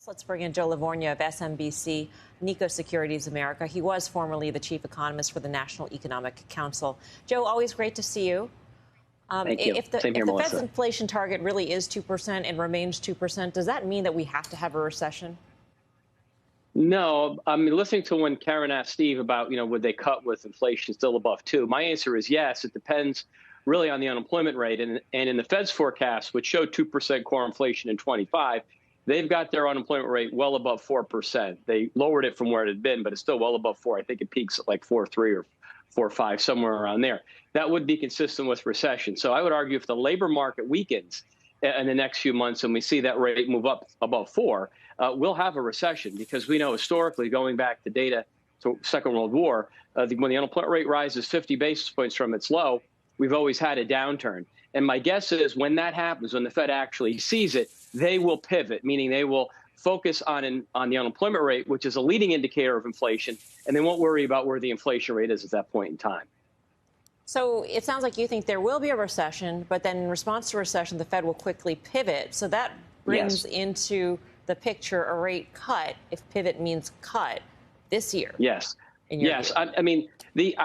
Let's bring in Joe Lavorgna of SMBC, Nikko Securities America. He was formerly the chief economist for the National Economic Council. Joe, always great to see you. Thank you. If the Fed's inflation target really is 2% and remains 2%, does that mean that we have to have a recession? No, I mean, listening to when Karen asked Steve about, would they cut with inflation still above 2? My answer is yes. It depends really on the unemployment rate. And in the Fed's forecast, which showed 2% core inflation in 25, they've got their unemployment rate well above 4%. They lowered it from where it had been, but it's still well above 4. I think it peaks at like 4.3 or 4.5, somewhere around there. That would be consistent with recession. So I would argue if the labor market weakens in the next few months and we see that rate move up above 4, we'll have a recession, because we know historically, going back to data to Second World War, when the unemployment rate rises 50 basis points from its low, we've always had a downturn. And my guess is when that happens, when the Fed actually sees it, they will pivot, meaning they will focus on the unemployment rate, which is a leading indicator of inflation, and they won't worry about where the inflation rate is at that point in time. So it sounds like you think there will be a recession, but then in response to recession, the Fed will quickly pivot. So that brings into the picture a rate cut, if pivot means cut, this year. Yes. Yes. I mean,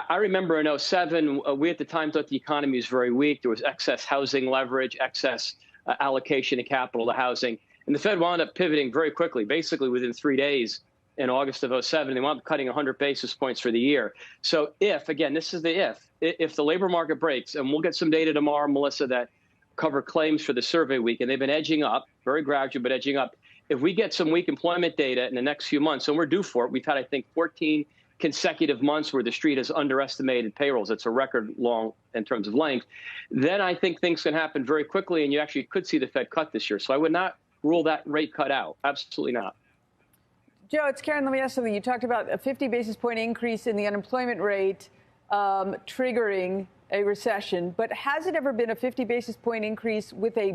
I remember in 07, we at the time thought the economy was very weak. There was excess housing leverage, excess allocation of capital to housing. And the Fed wound up pivoting very quickly, basically within 3 days in August of 07. They wound up cutting 100 basis points for the year. So again, this is the if the labor market breaks, and we'll get some data tomorrow, Melissa, that cover claims for the survey week, and they've been edging up, very gradual, but edging up. If we get some weak employment data in the next few months, and we're due for it, we've had, I think, 14 consecutive months where the street has underestimated payrolls. It's a record long in terms of length. Then I think things can happen very quickly, and you actually could see the Fed cut this year. So I would not rule that rate cut out. Absolutely not. Joe, it's Karen. Let me ask something. You talked about a 50 basis point increase in the unemployment rate triggering a recession, but has it ever been a 50 basis point increase with a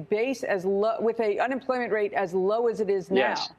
with a unemployment rate as low as it is now? Yes.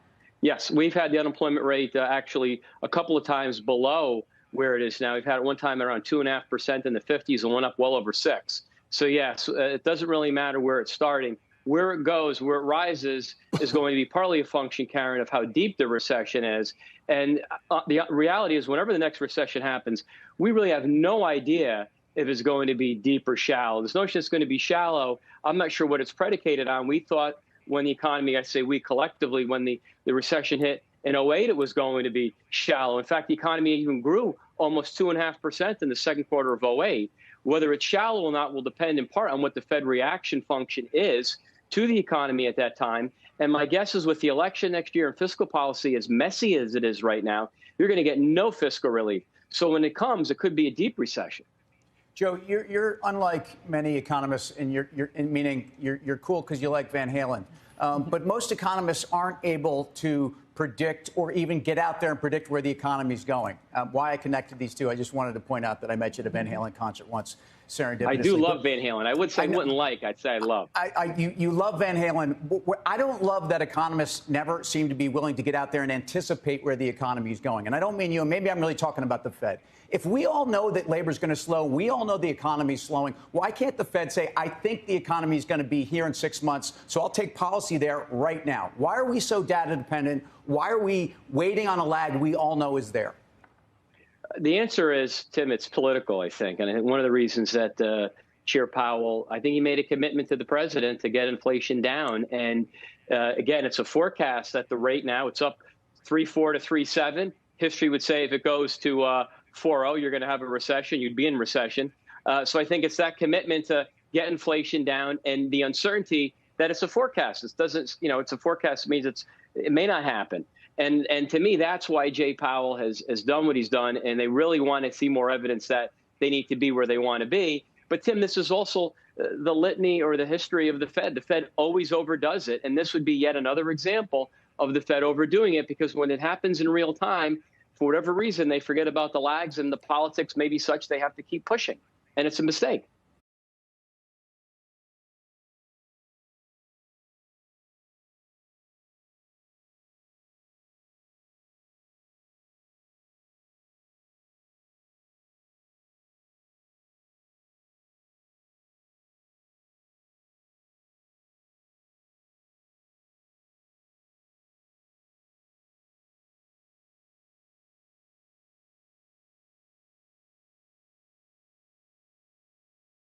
Yes, we've had the unemployment rate actually a couple of times below where it is now. We've had it one time around 2.5% in the 50s and one up well over 6. So, yes, it doesn't really matter where it's starting. Where it goes, where it rises, is going to be partly a function, Karen, of how deep the recession is. And the reality is, whenever the next recession happens, we really have no idea if it's going to be deep or shallow. This notion it's going to be shallow, I'm not sure what it's predicated on. We thought when the economy, I say we collectively, when the recession hit in 08, it was going to be shallow. In fact, the economy even grew almost 2.5% in the second quarter of 08. Whether it's shallow or not will depend in part on what the Fed reaction function is to the economy at that time. And my guess is with the election next year and fiscal policy as messy as it is right now, you're going to get no fiscal relief. So when it comes, it could be a deep recession. Joe, you're unlike many economists, and meaning you're cool because you like Van Halen. But most economists aren't able to predict or even get out there and predict where the economy is going. Why I connected these two, I just wanted to point out that I met you at a Van Halen concert once, serendipitously. I do love Van Halen. I would say I wouldn't like. I'd say I love. You love Van Halen. I don't love that economists never seem to be willing to get out there and anticipate where the economy is going. And I don't mean you. Maybe I'm really talking about the Fed. If we all know that labor is going to slow, we all know the economy is slowing, why can't the Fed say, I think the economy is going to be here in 6 months, so I'll take policy there right now? Why are we so data dependent? Why are we waiting on a lag we all know is there? The answer is, Tim, it's political, I think. And I think one of the reasons that Chair Powell, I think he made a commitment to the president to get inflation down. And again, it's a forecast that the rate now, it's up 3.4 to 3.7. History would say if it goes to 4.0, you're going to have a recession. You'd be in recession. So I think it's that commitment to get inflation down and the uncertainty that it's a forecast. It doesn't, it's a forecast. It means it may not happen. And to me, that's why Jay Powell has done what he's done. And they really want to see more evidence that they need to be where they want to be. But, Tim, this is also the litany or the history of the Fed. The Fed always overdoes it. And this would be yet another example of the Fed overdoing it, because when it happens in real time, for whatever reason, they forget about the lags and the politics may be such they have to keep pushing. And it's a mistake.